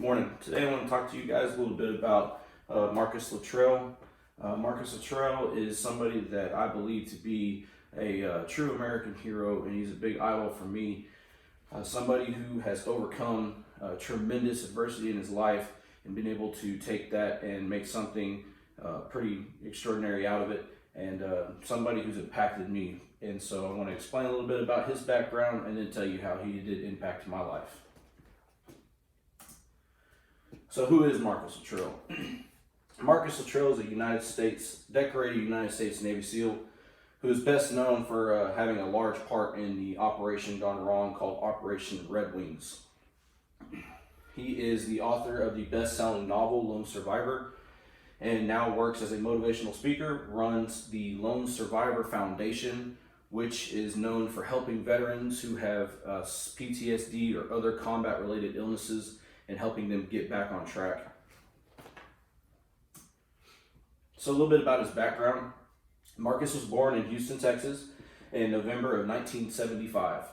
Morning. Today I want to talk to you guys a little bit about Marcus Luttrell. Marcus Luttrell is somebody that I believe to be a true American hero, and he's a big idol for me. Somebody who has overcome tremendous adversity in his life and been able to take that and make something pretty extraordinary out of it, and somebody who's impacted me. And so I want to explain a little bit about his background and then tell you how he did impact my life. So who is Marcus Luttrell? Marcus Luttrell is a decorated United States Navy SEAL who is best known for having a large part in the operation gone wrong called Operation Red Wings. He is the author of the best-selling novel Lone Survivor and now works as a motivational speaker, runs the Lone Survivor Foundation, which is known for helping veterans who have PTSD or other combat-related illnesses and helping them get back on track. So a little bit about his background. Marcus was born in Houston, Texas in November of 1975.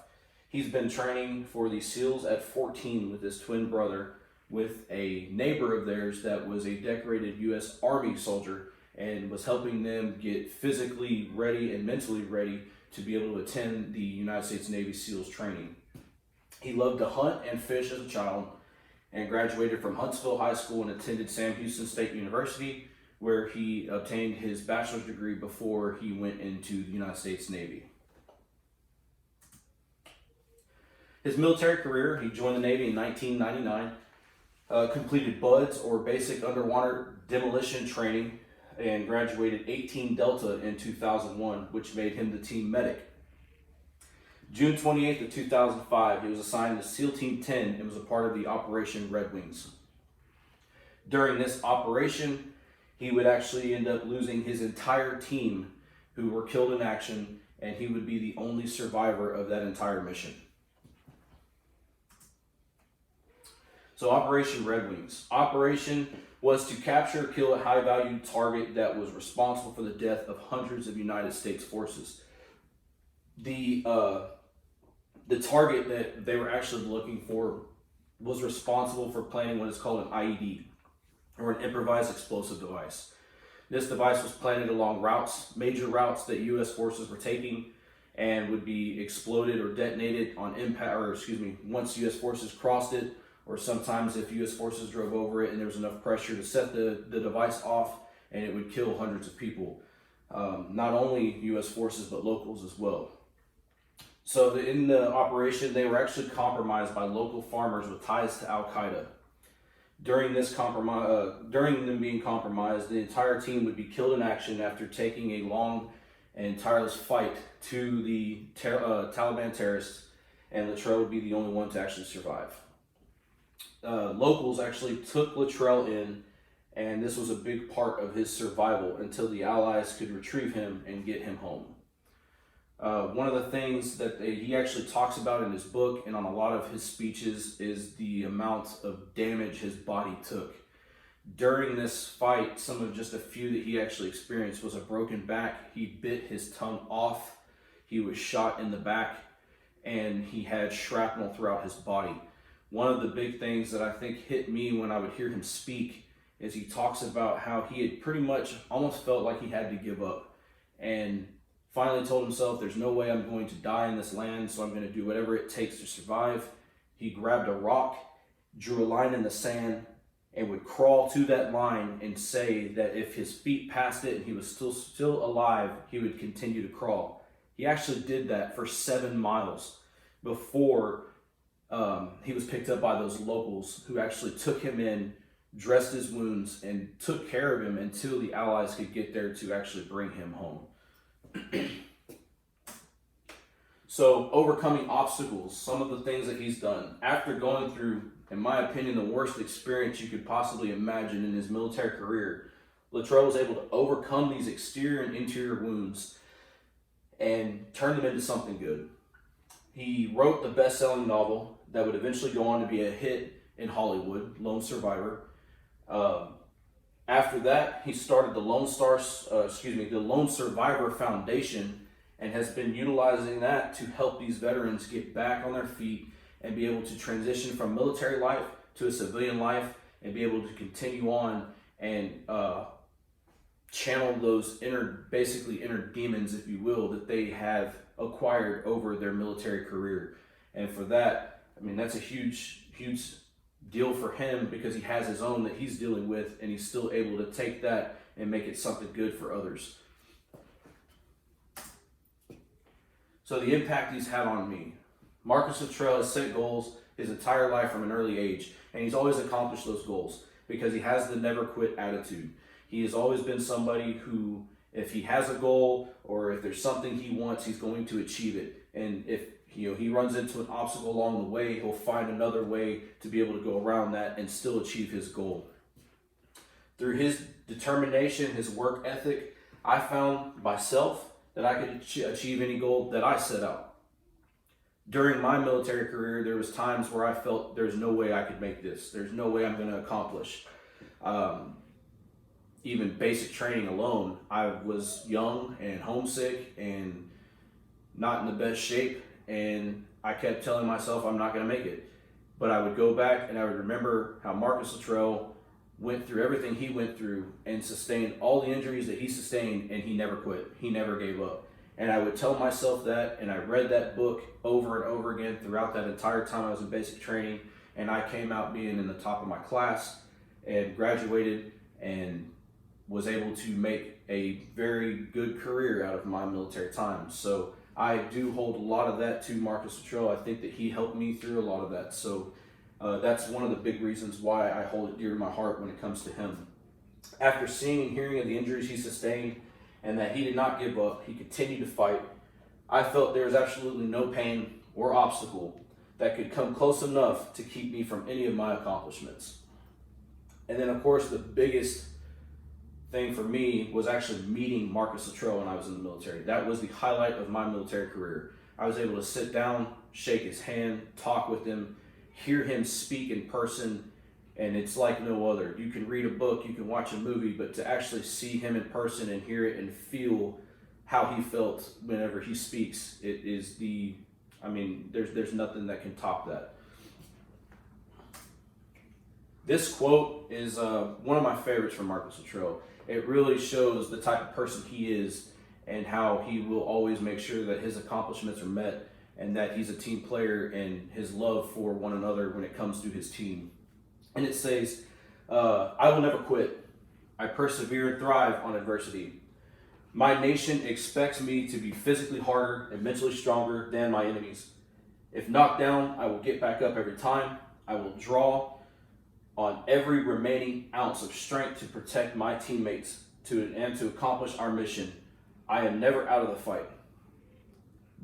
He's been training for the SEALs at 14 with his twin brother, with a neighbor of theirs that was a decorated U.S. Army soldier and was helping them get physically ready and mentally ready to be able to attend the United States Navy SEALs training. He loved to hunt and fish as a child and graduated from Huntsville High School and attended Sam Houston State University, where he obtained his bachelor's degree before he went into the United States Navy. His military career, he joined the Navy in 1999, completed BUDS or Basic Underwater Demolition Training, and graduated 18 Delta in 2001, which made him the team medic. June 28th of 2005, he was assigned to SEAL Team 10 and was a part of the Operation Red Wings. During this operation, he would actually end up losing his entire team who were killed in action, and he would be the only survivor of that entire mission. So Operation Red Wings. Operation was to capture or kill a high-value target that was responsible for the death of hundreds of United States forces. The target that they were actually looking for was responsible for planting what is called an IED, or an improvised explosive device. This device was planted along major routes that U.S. forces were taking, and would be exploded or detonated on impact, once U.S. forces crossed it, or sometimes if U.S. forces drove over it and there was enough pressure to set the device off, and it would kill hundreds of people. Not only U.S. forces, but locals as well. So in the operation, they were actually compromised by local farmers with ties to Al-Qaeda. During them being compromised, the entire team would be killed in action after taking a long and tireless fight to the Taliban terrorists, and Luttrell would be the only one to actually survive. Locals actually took Luttrell in, and this was a big part of his survival until the Allies could retrieve him and get him home. One of the things that he actually talks about in his book and on a lot of his speeches is the amount of damage his body took. During this fight, just a few that he actually experienced was a broken back. He bit his tongue off. He was shot in the back, and he had shrapnel throughout his body. One of the big things that I think hit me when I would hear him speak is he talks about how he had pretty much almost felt like he had to give up, and finally told himself, there's no way I'm going to die in this land, so I'm going to do whatever it takes to survive. He grabbed a rock, drew a line in the sand, and would crawl to that line and say that if his feet passed it and he was still alive, he would continue to crawl. He actually did that for 7 miles before he was picked up by those locals who actually took him in, dressed his wounds, and took care of him until the Allies could get there to actually bring him home. So overcoming obstacles, some of the things that he's done. After going through, in my opinion, the worst experience you could possibly imagine in his military career, Luttrell was able to overcome these exterior and interior wounds and turn them into something good. He wrote the best-selling novel that would eventually go on to be a hit in Hollywood, Lone Survivor. After that, he started the Lone Survivor Foundation, and has been utilizing that to help these veterans get back on their feet and be able to transition from military life to a civilian life and be able to continue on and channel those basically inner demons, if you will, that they have acquired over their military career. And for that, I mean, that's a huge deal for him, because he has his own that he's dealing with, and he's still able to take that and make it something good for others. So the impact he's had on me. Marcus Luttrell has set goals his entire life from an early age, and he's always accomplished those goals because he has the never quit attitude. He has always been somebody who, if he has a goal or if there's something he wants, he's going to achieve it. And if he runs into an obstacle along the way, he'll find another way to be able to go around that and still achieve his goal. Through his determination, his work ethic, I found myself that I could achieve any goal that I set out. During my military career, there was times where I felt there's no way I could make this. There's no way I'm going to accomplish. Even basic training alone, I was young and homesick and not in the best shape, and I kept telling myself I'm not going to make it. But I would go back and I would remember how Marcus Luttrell went through everything he went through and sustained all the injuries that he sustained, and he never quit. He never gave up. And I would tell myself that, and I read that book over and over again throughout that entire time I was in basic training, and I came out being in the top of my class and graduated and was able to make a very good career out of my military time. So I do hold a lot of that to Marcus Luttrell. I think that he helped me through a lot of that. So that's one of the big reasons why I hold it dear to my heart when it comes to him. After seeing and hearing of the injuries he sustained and that he did not give up, he continued to fight, I felt there was absolutely no pain or obstacle that could come close enough to keep me from any of my accomplishments. And then, of course, the biggest thing for me was actually meeting Marcus Luttrell when I was in the military. That was the highlight of my military career. I was able to sit down, shake his hand, talk with him, hear him speak in person, and it's like no other. You can read a book, you can watch a movie, but to actually see him in person and hear it and feel how he felt whenever he speaks, it is there's nothing that can top that. This quote is one of my favorites from Marcus Luttrell. It really shows the type of person he is and how he will always make sure that his accomplishments are met and that he's a team player and his love for one another when it comes to his team. And it says, I will never quit. I persevere and thrive on adversity. My nation expects me to be physically harder and mentally stronger than my enemies. If knocked down, I will get back up every time. I will draw on every remaining ounce of strength to protect my teammates and to accomplish our mission. I am never out of the fight.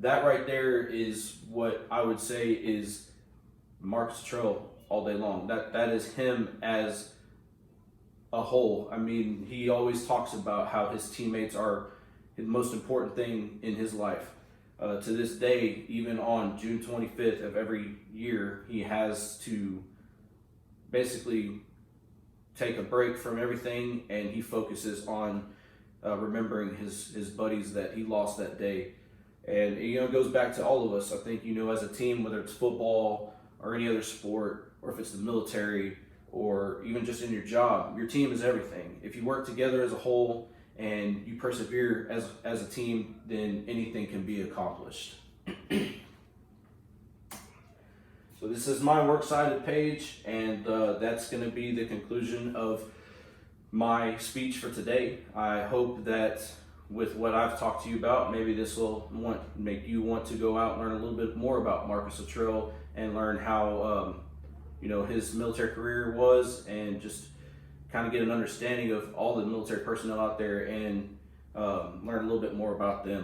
That right there is what I would say is Marcus Luttrell all day long. That is him as a whole. I mean, he always talks about how his teammates are the most important thing in his life. To this day, even on June 25th of every year, he has to basically take a break from everything, and he focuses on remembering his buddies that he lost that day. And it goes back to all of us. I think as a team, whether it's football or any other sport, or if it's the military, or even just in your job, your team is everything. If you work together as a whole and you persevere as a team, then anything can be accomplished. So this is my works cited page, and that's going to be the conclusion of my speech for today. I hope that with what I've talked to you about, maybe this will make you want to go out and learn a little bit more about Marcus Luttrell and learn how his military career was, and just kind of get an understanding of all the military personnel out there and learn a little bit more about them.